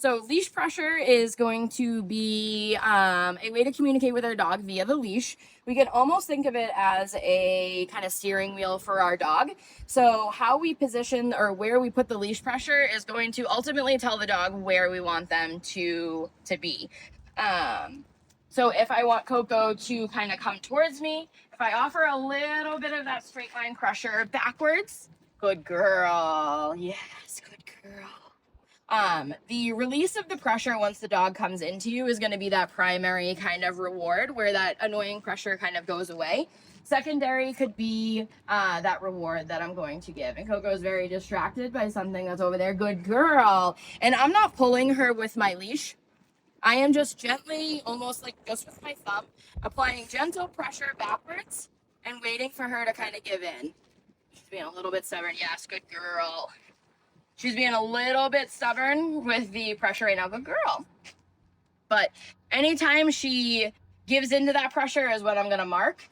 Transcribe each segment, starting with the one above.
So leash pressure is going to be a way to communicate with our dog via the leash. We can almost think of it as a kind of steering wheel for our dog. So how we position or where we put the leash pressure is going to ultimately tell the dog where we want them to be. So if I want Coco to kind of come towards me, if I offer a little bit of that straight line pressure backwards, good girl. Yes, good girl. The release of the pressure once the dog comes into you is going to be that primary kind of reward where that annoying pressure kind of goes away. Secondary could be that reward that I'm going to give. And Coco's very distracted by something that's over there. Good girl. And I'm not pulling her with my leash. I am just gently, almost like just with my thumb, applying gentle pressure backwards and waiting for her to kind of give in. She's being a little bit stubborn. Yes, good girl. She's being a little bit stubborn with the pressure right now. Good girl. But anytime she gives into that pressure is what I'm going to mark.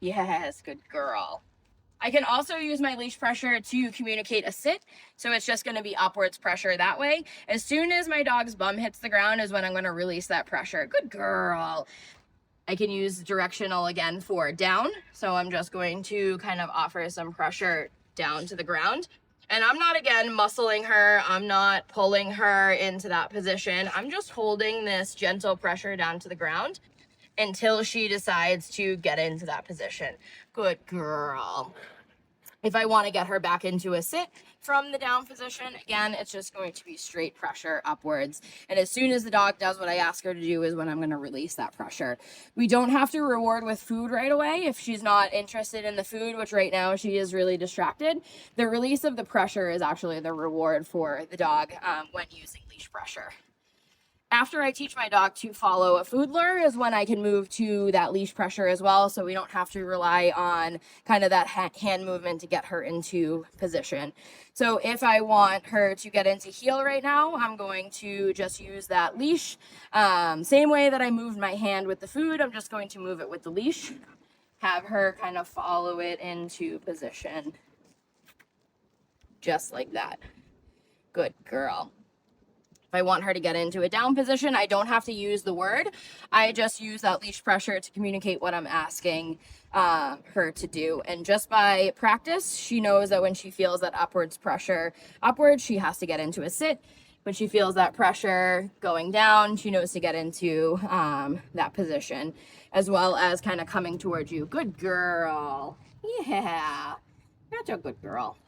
Yes, good girl. I can also use my leash pressure to communicate a sit. So it's just going to be upwards pressure that way. As soon as my dog's bum hits the ground is when I'm going to release that pressure. Good girl. I can use directional again for down. So I'm just going to kind of offer some pressure down to the ground. And I'm not, again, muscling her. I'm not pulling her into that position. I'm just holding this gentle pressure down to the ground until she decides to get into that position. Good girl. If I want to get her back into a sit from the down position, again, it's just going to be straight pressure upwards. And as soon as the dog does what I ask her to do is when I'm going to release that pressure. We don't have to reward with food right away if she's not interested in the food, which right now she is really distracted. The release of the pressure is actually the reward for the dog when using leash pressure. After I teach my dog to follow a food lure is when I can move to that leash pressure as well, so we don't have to rely on kind of that hand movement to get her into position. So if I want her to get into heel right now, I'm going to just use that leash. Same way that I moved my hand with the food, I'm just going to move it with the leash. Have her kind of follow it into position. Just like that. Good girl. If I want her to get into a down position, I don't have to use the word. I just use that leash pressure to communicate what I'm asking her to do. And just by practice, she knows that when she feels that upwards pressure upwards, she has to get into a sit. When she feels that pressure going down, she knows to get into that position, as well as kind of coming towards you. Good girl. Yeah, that's a good girl.